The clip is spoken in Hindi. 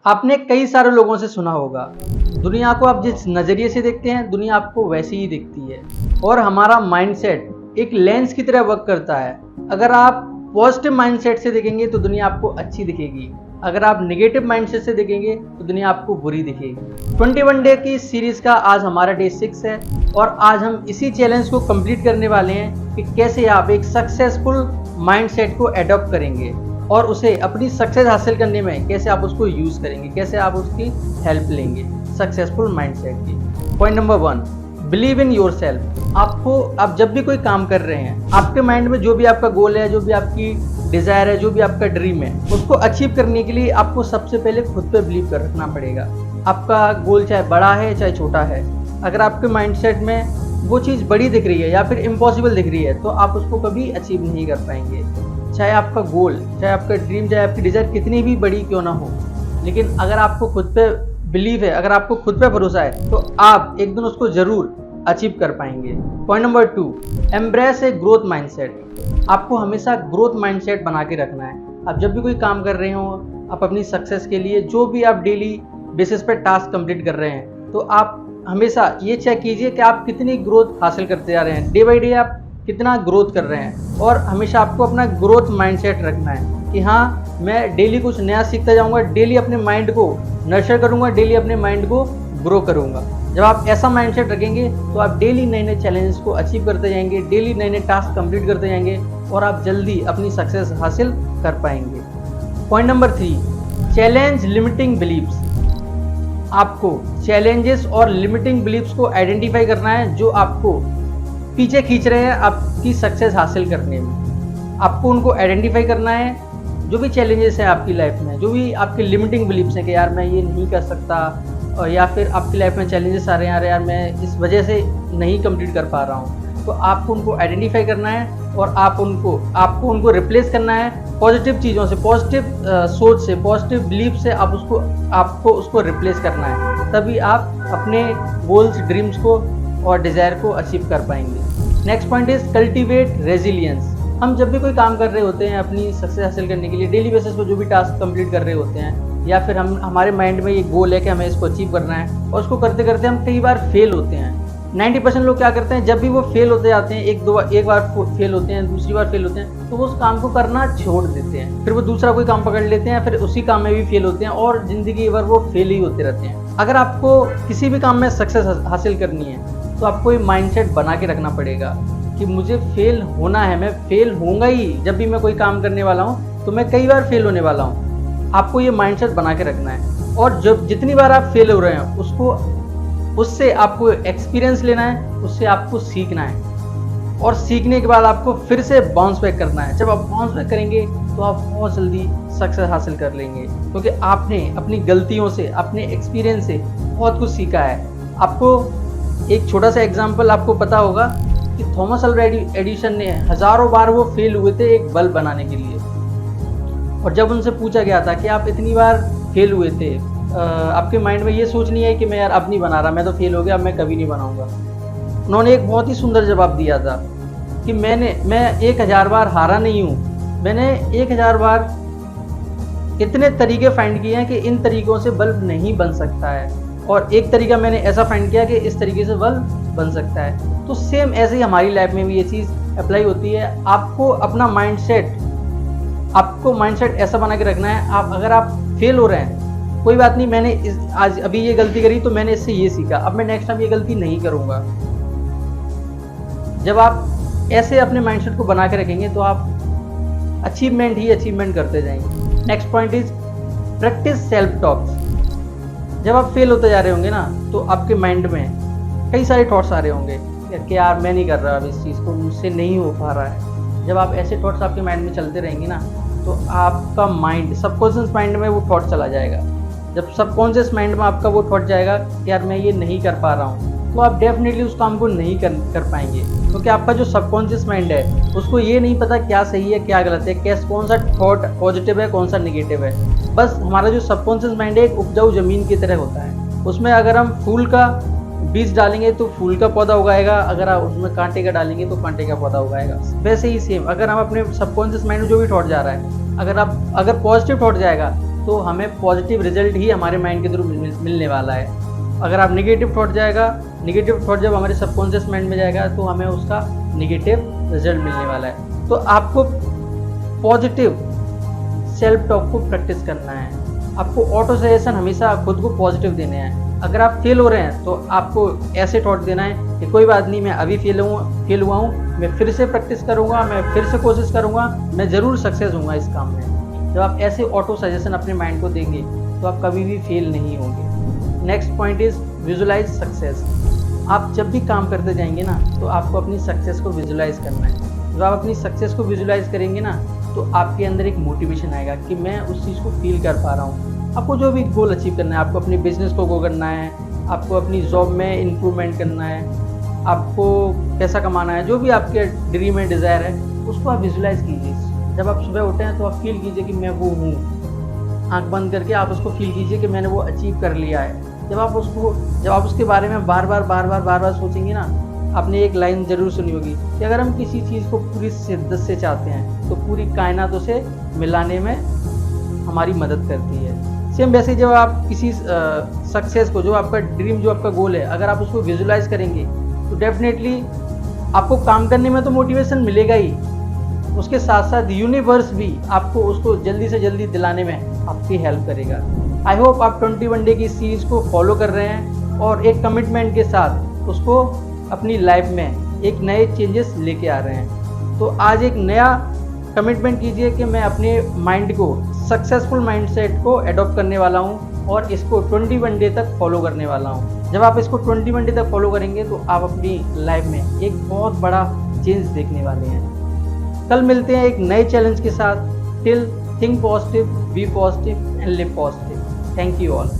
आपने कई सारे लोगों से सुना होगा, दुनिया को आप जिस नज़रिए से देखते हैं दुनिया आपको वैसी ही दिखती है। और हमारा माइंडसेट एक लेंस की तरह वर्क करता है। अगर आप पॉजिटिव माइंडसेट से देखेंगे तो दुनिया आपको अच्छी दिखेगी, अगर आप नेगेटिव माइंडसेट से देखेंगे तो दुनिया आपको बुरी दिखेगी। 21 डे की सीरीज का आज हमारा डे 6 है और आज हम इसी चैलेंज को कंप्लीट करने वाले हैं कि कैसे आप एक सक्सेसफुल माइंडसेट को एडॉप्ट करेंगे और उसे अपनी सक्सेस हासिल करने में कैसे आप उसको यूज़ करेंगे, कैसे आप उसकी हेल्प लेंगे सक्सेसफुल माइंडसेट की। Point number 1, believe in your self. आप जब भी कोई काम कर रहे हैं, आपके माइंड में जो भी आपका गोल है, जो भी आपकी डिज़ायर है, जो भी आपका ड्रीम है, उसको अचीव करने के लिए आपको सबसे पहले खुद पे बिलीव कर रखना पड़ेगा। आपका गोल चाहे बड़ा है चाहे छोटा है, अगर आपके माइंडसेट में वो चीज़ बड़ी दिख रही है या फिर इम्पॉसिबल दिख रही है तो आप उसको कभी अचीव नहीं कर पाएंगे। चाहे आपका गोल, चाहे आपका ड्रीम, चाहे आपकी डिज़ायर कितनी भी बड़ी क्यों ना हो, लेकिन अगर आपको खुद पे बिलीव है, अगर आपको खुद पे भरोसा है तो आप एक दिन उसको ज़रूर अचीव कर पाएंगे। Point number 2, embrace a growth mindset. आपको हमेशा ग्रोथ माइंडसेट बना के रखना है। आप जब भी कोई काम कर रहे हो, आप अपनी सक्सेस के लिए जो भी आप डेली बेसिस पे टास्क कंप्लीट कर रहे हैं, तो आप हमेशा ये चेक कीजिए कि आप कितनी ग्रोथ हासिल करते जा रहे हैं, डे बाई डे आप कितना ग्रोथ कर रहे हैं। और हमेशा आपको अपना ग्रोथ माइंडसेट रखना है कि हाँ, मैं डेली कुछ नया सीखता जाऊंगा, डेली अपने माइंड को नर्चर करूंगा, डेली अपने माइंड को ग्रो करूंगा। जब आप ऐसा माइंडसेट रखेंगे तो आप डेली नए नए चैलेंजेस को अचीव करते जाएंगे, डेली नए नए टास्क कंप्लीट करते जाएंगे और आप जल्दी अपनी सक्सेस हासिल कर पाएंगे। Point number 3, challenge limiting beliefs. आपको चैलेंजेस और लिमिटिंग बिलीव्स को आइडेंटिफाई करना है जो आपको पीछे खींच रहे हैं आपकी सक्सेस हासिल करने में। आपको उनको आइडेंटिफाई करना है। जो भी चैलेंजेस हैं आपकी लाइफ में, जो भी आपके लिमिटिंग बिलीव्स हैं कि यार मैं ये नहीं कर सकता, और या फिर आपकी लाइफ में चैलेंजेस आ रहे हैं, यार मैं इस वजह से नहीं कंप्लीट कर पा रहा हूँ, तो आपको उनको आइडेंटिफाई करना है और आपको उनको रिप्लेस करना है पॉजिटिव चीज़ों से, पॉजिटिव सोच से, पॉजिटिव बिलीफ से। आपको उसको रिप्लेस करना है, तभी आप अपने गोल्स, ड्रीम्स को और डिज़ायर को अचीव कर पाएंगे। Next point is cultivate resilience. हम जब भी कोई काम कर रहे होते हैं अपनी सक्सेस हासिल करने के लिए, डेली बेसिस पर जो भी टास्क कंप्लीट कर रहे होते हैं, या फिर हमारे माइंड में ये गोल है कि हमें इसको अचीव करना है और उसको करते करते हम कई बार फेल होते हैं। 90% लोग क्या करते हैं, जब भी वो फेल होते जाते हैं, एक बार फेल होते हैं, दूसरी बार फेल होते हैं, तो वो उस काम को करना छोड़ देते हैं, फिर वो दूसरा कोई काम पकड़ लेते हैं, फिर उसी काम में भी फेल होते हैं और ज़िंदगी भर वो फेल ही होते रहते हैं। अगर आपको किसी भी काम में सक्सेस हासिल करनी है तो आपको ये माइंडसेट बना के रखना पड़ेगा कि मुझे फेल होना है, मैं फेल होऊंगा ही। जब भी मैं कोई काम करने वाला हूँ तो मैं कई बार फेल होने वाला हूँ। आपको ये माइंडसेट बना के रखना है और जब जितनी बार आप फेल हो रहे हैं उससे आपको एक्सपीरियंस लेना है, उससे आपको सीखना है और सीखने के बाद आपको फिर से बाउंस बैक करना है। जब आप बाउंस बैक करेंगे तो आप बहुत जल्दी सक्सेस हासिल कर लेंगे, क्योंकि आपने अपनी गलतियों से, अपने एक्सपीरियंस से बहुत कुछ सीखा है। आपको एक छोटा सा एग्जाम्पल आपको पता होगा कि थॉमस अल्वा एडिसन ने हज़ारों बार वो फेल हुए थे एक बल्ब बनाने के लिए, और जब उनसे पूछा गया था कि आप इतनी बार फेल हुए थे, आपके माइंड में ये सोच नहीं है कि मैं यार अब नहीं बना रहा, मैं तो फेल हो गया, अब मैं कभी नहीं बनाऊंगा। उन्होंने एक बहुत ही सुंदर जवाब दिया था कि मैं 1000 बार हारा नहीं हूँ, मैंने 1000 बार इतने तरीके फाइंड किए हैं कि इन तरीक़ों से बल्ब नहीं बन सकता है, और एक तरीका मैंने ऐसा फाइंड किया कि इस तरीके से बल्ब बन सकता है। तो सेम ऐसे ही हमारी लाइफ में भी ये चीज़ अप्लाई होती है। आपको अपना माइंडसेट ऐसा बना के रखना है। अगर आप फेल हो रहे हैं, कोई बात नहीं, मैंने आज अभी ये गलती करी तो मैंने इससे ये सीखा, अब मैं नेक्स्ट टाइम ये गलती नहीं करूँगा। जब आप ऐसे अपने माइंडसेट को बना के रखेंगे तो आप अचीवमेंट ही अचीवमेंट करते जाएंगे। Next point is practice self talks. जब आप फेल होते जा रहे होंगे ना तो आपके माइंड में कई सारे थॉट्स आ रहे होंगे कि यार मैं नहीं कर रहा अब इस चीज़ को, मुझसे नहीं हो पा रहा है। जब आप ऐसे थॉट्स आपके माइंड में चलते रहेंगे ना तो आपका माइंड, सबकॉन्शियस माइंड में वो थॉट चला जाएगा। जब सबकॉन्शियस माइंड में आपका वो थॉट जाएगा कि यार मैं ये नहीं कर पा रहा हूँ, तो आप डेफिनेटली उस काम को नहीं कर पाएंगे, क्योंकि आपका जो सबकॉन्शियस माइंड है उसको ये नहीं पता क्या सही है क्या गलत है, कौन सा थॉट पॉजिटिव है कौन सा नेगेटिव है। बस हमारा जो सबकॉन्शियस माइंड है एक उपजाऊ ज़मीन की तरह होता है। उसमें अगर हम फूल का बीज डालेंगे तो फूल का पौधा उगाएगा, अगर आप उसमें कांटे का डालेंगे तो कांटे का पौधा उगाएगा। वैसे ही सेम, अगर हम अपने सबकॉन्शियस माइंड में जो भी थॉट जा रहा है, अगर पॉजिटिव थॉट जाएगा तो हमें पॉजिटिव रिजल्ट ही हमारे माइंड के थ्रू मिलने वाला है। अगर आप नेगेटिव थॉट जब हमारे सबकॉन्शियस माइंड में जाएगा तो हमें उसका नेगेटिव रिजल्ट मिलने वाला है। तो आपको पॉजिटिव सेल्फ टॉक को प्रैक्टिस करना है। आपको ऑटो सजेशन हमेशा खुद को पॉजिटिव देने हैं। अगर आप फेल हो रहे हैं तो आपको ऐसे थॉट देना है कि कोई बात नहीं, मैं अभी फेल हुआ हूँ, मैं फिर से प्रैक्टिस करूँगा, मैं फिर से कोशिश करूँगा, मैं ज़रूर सक्सेस होऊंगा इस काम में। जब आप ऐसे ऑटो सजेशन अपने माइंड को देंगे तो आप कभी भी फेल नहीं होंगे। Next point is visualise success. आप जब भी काम करते जाएंगे ना तो आपको अपनी सक्सेस को विजुलाइज करना है। जब आप अपनी सक्सेस को विजुलाइज करेंगे ना तो आपके अंदर एक मोटिवेशन आएगा कि मैं उस चीज़ को फील कर पा रहा हूँ। आपको जो भी गोल अचीव करना है, आपको अपने बिजनेस को ग्रो करना है, आपको अपनी जॉब में इम्प्रूवमेंट करना है, आपको पैसा कमाना है, जो भी आपके ड्रीम एंड डिज़ायर है उसको आप विजुलाइज कीजिए। जब आप सुबह उठे हैं तो आप फील कीजिए कि मैं वो हूँ। आँख बंद करके आप उसको फील कीजिए कि मैंने वो अचीव कर लिया है। जब आप उसके बारे में बार बार सोचेंगे ना, आपने एक लाइन ज़रूर सुनी होगी कि अगर हम किसी चीज़ को पूरी शिद्दत से चाहते हैं तो पूरी कायनात उसे मिलाने में हमारी मदद करती है। सेम वैसे जब आप किसी सक्सेस को, जो आपका ड्रीम, जो आपका गोल है, अगर आप उसको विजुलाइज करेंगे तो डेफिनेटली आपको काम करने में तो मोटिवेशन मिलेगा ही, उसके साथ साथ यूनिवर्स भी आपको उसको जल्दी से जल्दी दिलाने में आपकी हेल्प करेगा। आई होप आप 21 डे की सीरीज़ को फॉलो कर रहे हैं और एक कमिटमेंट के साथ उसको अपनी लाइफ में एक नए चेंजेस लेके आ रहे हैं। तो आज एक नया कमिटमेंट कीजिए कि मैं अपने माइंड को, सक्सेसफुल माइंडसेट को एडॉप्ट करने वाला हूं और इसको 21 डे तक फॉलो करने वाला हूं। जब आप इसको 21 डे तक फॉलो करेंगे तो आप अपनी लाइफ में एक बहुत बड़ा चेंज देखने वाले हैं। कल मिलते हैं एक नए चैलेंज के साथ। Till think positive, be positive and live positive. Thank you all.